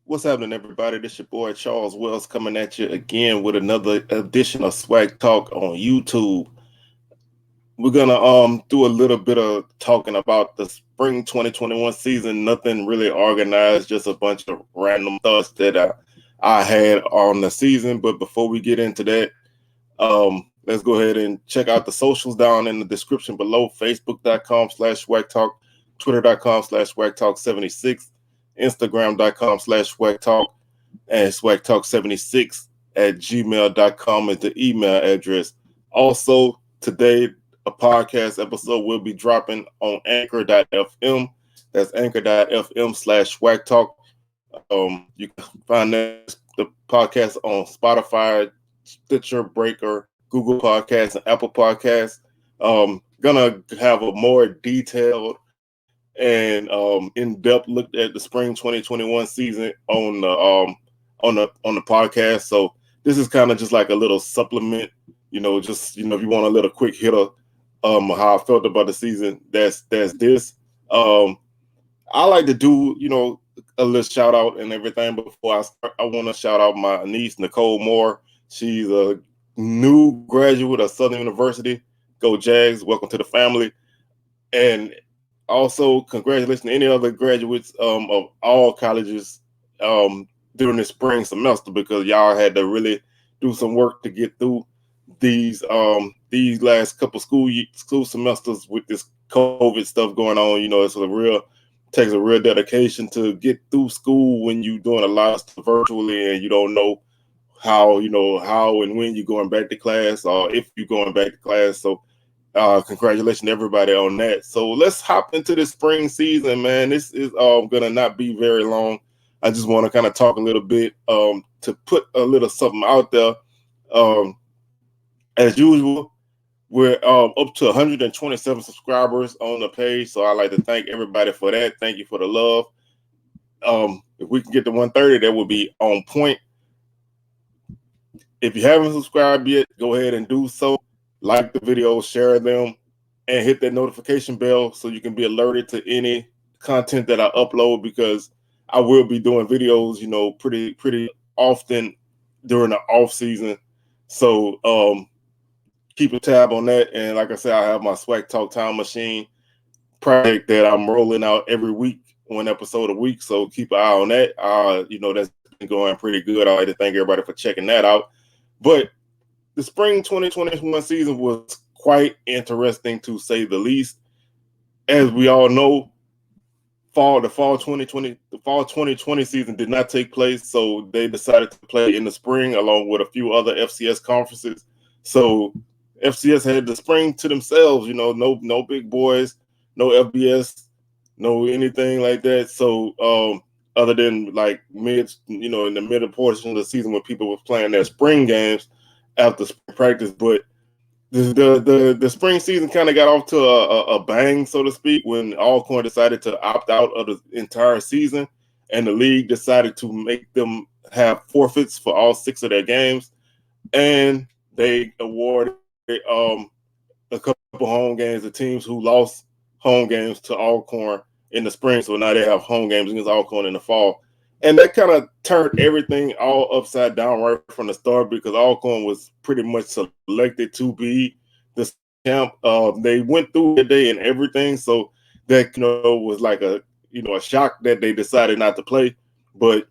What's happening, everybody? This your boy Charles Wells coming at you again with another edition of Swag Talk on YouTube. We're gonna do a little bit of talking about the spring 2021 season. Nothing really organized, just a bunch of random thoughts that I had on the season. But before we get into that, let's go ahead and check out the socials down in the description below. Facebook.com/SWACtalk, Twitter.com/SWACtalk76, Instagram.com/SWACtalk, and SWACtalk76@gmail.com is the email address. Also, today, a podcast episode will be dropping on Anchor.fm. That's Anchor.fm/SWACtalk. You can find the podcast on Spotify, Stitcher, Breaker, Google Podcasts, and Apple Podcasts. Gonna have a more detailed and in-depth look at the spring 2021 season on the podcast. So this is kind of just like a little supplement, just if you want a little quick hitter, how I felt about the season. That's this. I like to do a little shout out and everything. Before I start, I want to shout out my niece Nicole Moore. She's a new graduate of Southern University. Go Jags! Welcome to the family. And also, congratulations to any other graduates of all colleges during the spring semester, because y'all had to really do some work to get through these last couple school semesters with this COVID stuff going on. Takes a real dedication to get through school when you're doing a lot of stuff virtually and you don't know how and when you're going back to class or if you're going back to class. So congratulations to everybody on that. So let's hop into the spring season, man. This is gonna not be very long. I just want to kind of talk a little bit to put a little something out there. Um, as usual, we're up to 127 subscribers on the page, so I'd like to thank everybody for that. Thank you for the love. If we can get to 130, that would be on point. If you haven't subscribed yet, go ahead and do so. Like the videos, share them, and hit that notification bell so you can be alerted to any content that I upload, because I will be doing videos, pretty often during the off season. So keep a tab on that. And like I said, I have my Swag Talk Time Machine project that I'm rolling out every week, one episode a week. So keep an eye on that. That's been going pretty good. I'd like to thank everybody for checking that out. But the spring 2021 season was quite interesting, to say the least. As we all know, the fall 2020 season did not take place, so they decided to play in the spring along with a few other FCS conferences. So FCS had the spring to themselves, no big boys, no FBS, no anything like that. So other than like in the middle portion of the season when people were playing their spring games after spring practice. But the spring season kind of got off to a bang, so to speak, when Alcorn decided to opt out of the entire season, and the league decided to make them have forfeits for all 6 of their games, and they awarded a couple home games to teams who lost home games to Alcorn in the spring. So now they have home games against Alcorn in the fall. And that kind of turned everything all upside down right from the start, because Alcorn was pretty much selected to be the champ. They went through the day and everything, so that was like a shock that they decided not to play. But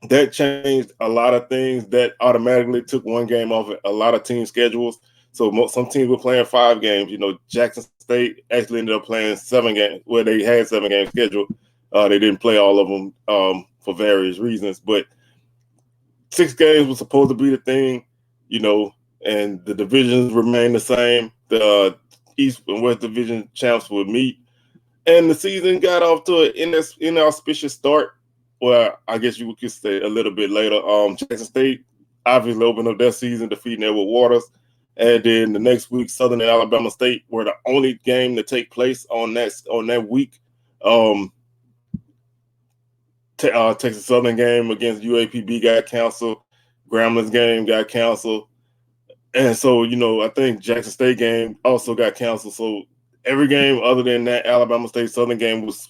that changed a lot of things. That automatically took one game off a lot of team schedules. So some teams were playing 5 games. Jackson State actually ended up playing 7 games, where they had 7 games scheduled. They didn't play all of them for various reasons, but 6 games was supposed to be the thing, and the divisions remain the same. The East and West Division champs would meet, and the season got off to an inauspicious start. Well, I guess you could say a little bit later. Jackson State obviously opened up their season defeating Edward Waters, and then the next week, Southern and Alabama State were the only game to take place on that week. Texas Southern game against UAPB got canceled. Gramblin's game got canceled. And so, I think Jackson State game also got canceled. So every game other than that Alabama State Southern game was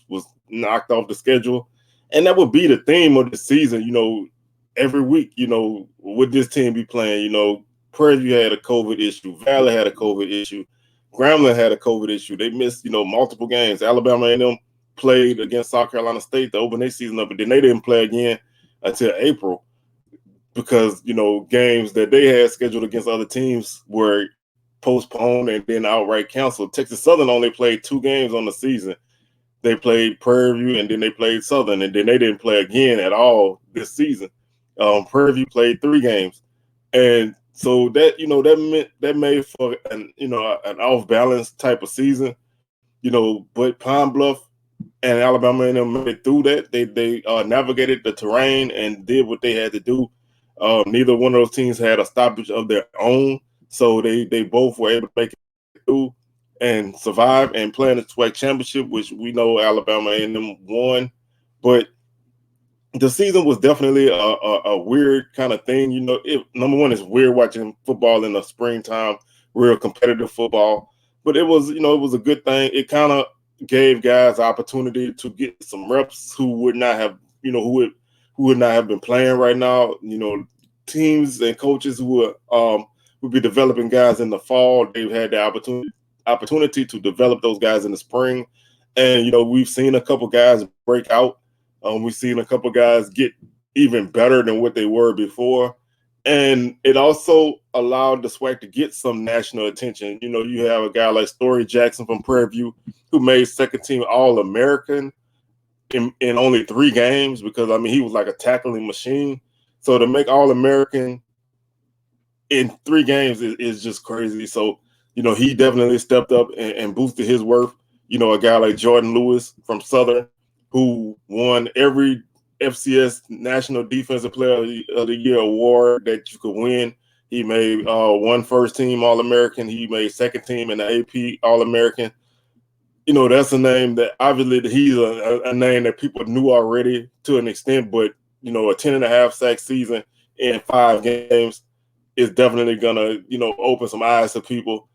knocked off the schedule. And that would be the theme of the season, every week, would this team be playing? Prairie View had a COVID issue, Valley had a COVID issue, Grambling had a COVID issue. They missed, multiple games. Alabama A&M played against South Carolina State to open their season up, but then they didn't play again until April because, games that they had scheduled against other teams were postponed and then outright canceled. Texas Southern only played 2 games on the season. They played Prairie View and then they played Southern, and then they didn't play again at all this season. Prairie View played 3 games, and so that that made for an off balance type of season. But Pine Bluff and Alabama and them made it through that. They navigated the terrain and did what they had to do. Neither one of those teams had a stoppage of their own, so they both were able to make it through and survive and play in the SWAC championship, which we know Alabama A&M won. But the season was definitely a weird kind of thing. Number one, it's weird watching football in the springtime, real competitive football. But it was a good thing. It kind of gave guys opportunity to get some reps who would not have, who would not have been playing right now. Teams and coaches who would be developing guys in the fall. They've had the opportunity to develop those guys in the spring. And, we've seen a couple guys break out. We've seen a couple guys get even better than what they were before. And it also allowed the SWAC to get some national attention. You have a guy like Story Jackson from Prairie View who made second team All-American in only 3 games because, he was like a tackling machine. So to make All-American in 3 games is just crazy. So, he definitely stepped up and boosted his worth. A guy like Jordan Lewis from Southern, who won every FCS National Defensive Player of the Year award that you could win. He made 1 first team All-American. He made second team in the AP All-American. That's a name that obviously he's a name that people knew already to an extent, but, a 10.5 sack season in 5 games is definitely going to, open some eyes to people.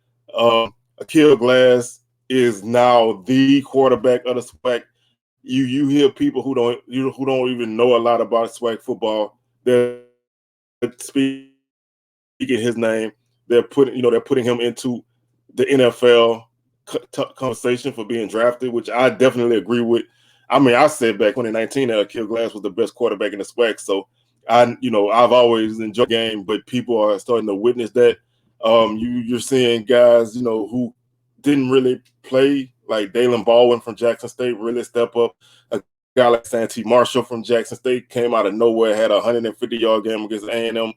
Akil Glass is now the quarterback of the SWAC. You hear people who don't even know a lot about SWAC football. They're speaking his name. They're putting him into the NFL conversation for being drafted, which I definitely agree with. I said back 2019 that Akil Glass was the best quarterback in the SWAC. So I've always enjoyed the game, but people are starting to witness that. You're seeing guys, who didn't really play, like Dalen Baldwin from Jackson State, really step up. A guy like Santee Marshall from Jackson State came out of nowhere, had a 150-yard game against A&M.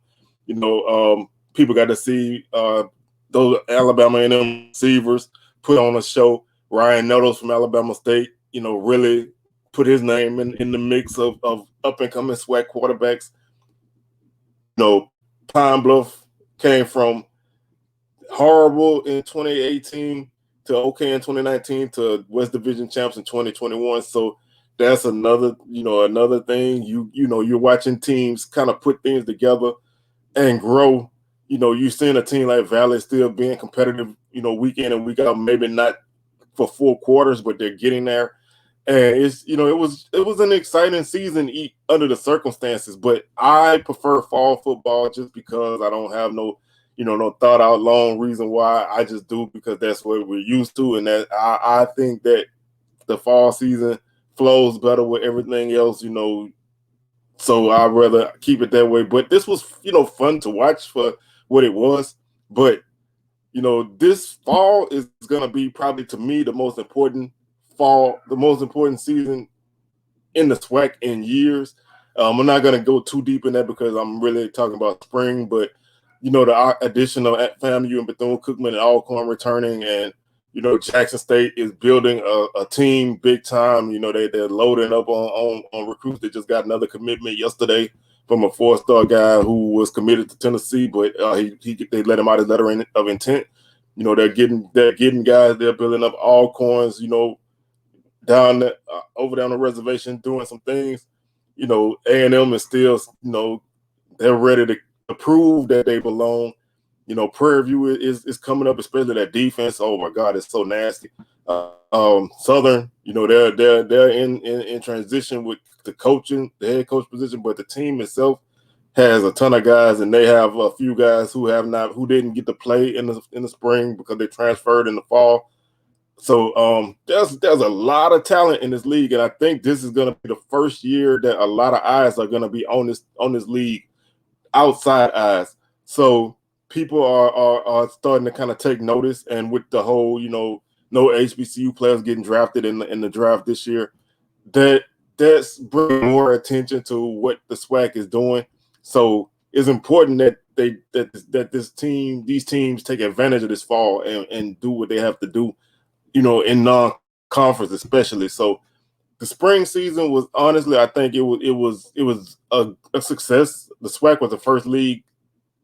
People got to see those Alabama A&M receivers put on a show. Ryan Nettles from Alabama State, really put his name in the mix of up-and-coming SWAC quarterbacks. Pine Bluff came from horrible in 2018 to okay in 2019 to West Division champs in 2021. So that's another thing. You're watching teams kind of put things together and grow. You're seeing a team like Valley still being competitive, week in and week out, maybe not for 4 quarters, but they're getting there. And it's, it was an exciting season under the circumstances, but I prefer fall football just because I don't have no thought out long reason why. I just do because that's what we're used to. And that I think that the fall season flows better with everything else, so I'd rather keep it that way. But this was, fun to watch for what it was. But, this fall is going to be probably, to me, the most important season in the SWAC in years. I'm not going to go too deep in that because I'm really talking about spring, but the addition of FAMU and Bethune-Cookman and Alcorn returning, and Jackson State is building a team big time. They're loading up on recruits. They just got another commitment yesterday from a 4-star guy who was committed to Tennessee, but they let him out his letter of intent. They're getting guys. They're building up Alcorns. Over down the reservation, doing some things. A&M is still, they're ready to prove that they belong. Prairie View is coming up, especially that defense. Oh my God, it's so nasty. Southern, they're in transition with the coaching, the head coach position, but the team itself has a ton of guys, and they have a few guys who didn't get to play in the spring because they transferred in the fall. So there's a lot of talent in this league, and I think this is going to be the first year that a lot of eyes are going to be on this league, outside eyes. So people are starting to kind of take notice, and with the whole no HBCU players getting drafted in the draft this year, that's bringing more attention to what the SWAC is doing. So it's important that these teams take advantage of this fall and do what they have to do, in non-conference especially. So the spring season was, honestly, I think it was a success. The SWAC was the first league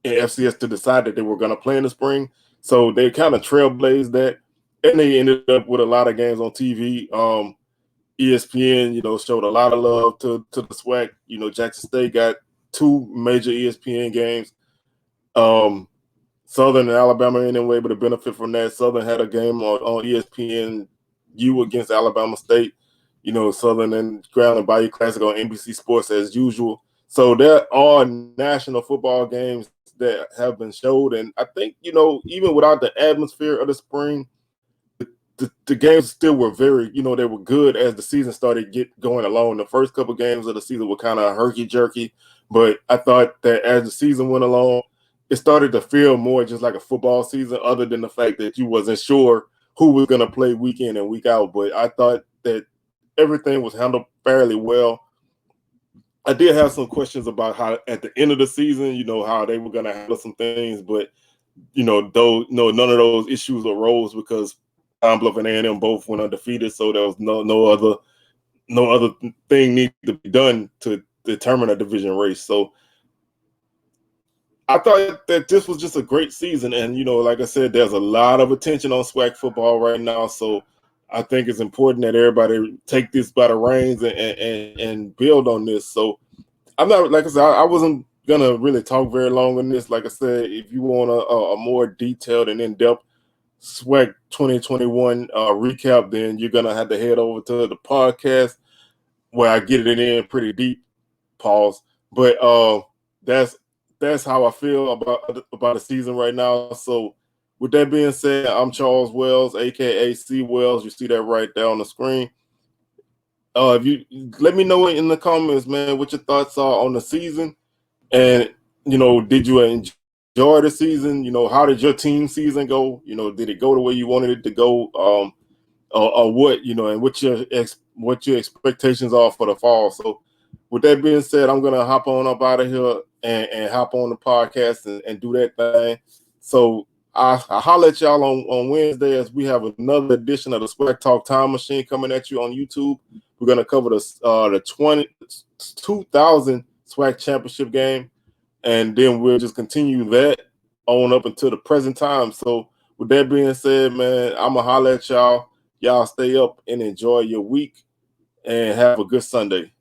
in FCS to decide that they were going to play in the spring, so they kind of trailblazed that, and they ended up with a lot of games on TV. ESPN, showed a lot of love to the SWAC. Jackson State got 2 major ESPN games. Southern and Alabama ain't able to benefit from that. Southern had a game on ESPN U against Alabama State. Southern and Ground and Bayou Classic on NBC Sports as usual. So there are national football games that have been showed, and I think even without the atmosphere of the spring, the games still were very, they were good as the season started going along. The first couple games of the season were kind of herky-jerky, but I thought that as the season went along, it started to feel more just like a football season, other than the fact that you wasn't sure who was going to play week in and week out. But I thought that everything was handled fairly well. I did have some questions about how at the end of the season, how they were going to handle some things, but none of those issues arose because Pine Bluff and A&M both went undefeated, so there was no other thing needed to be done to determine a division race. So I thought that this was just a great season, and like I said, there's a lot of attention on SWAC football right now. So I think it's important that everybody take this by the reins and build on this. So I'm not, like I said, I wasn't gonna really talk very long on this. Like I said, if you want a more detailed and in-depth SWAC 2021 recap, then you're gonna have to head over to the podcast where I get it in pretty deep. Pause. But that's how I feel about the season right now. So with that being said, I'm Charles Wells, aka C Wells. You see that right there on the screen. If you let me know in the comments, man, what your thoughts are on the season, and did you enjoy the season? How did your team season go? Did it go the way you wanted it to go? Or what? And what your expectations are for the fall. So with that being said, I'm gonna hop on up out of here and hop on the podcast and do that thing. So I holler at y'all on Wednesday as we have another edition of the SWACtalk Time Machine coming at you on YouTube. We're gonna cover the 2000 SWAC Championship game, and then we'll just continue that on up until the present time. So with that being said, man, I'm gonna holler at y'all. Y'all stay up and enjoy your week and have a good Sunday.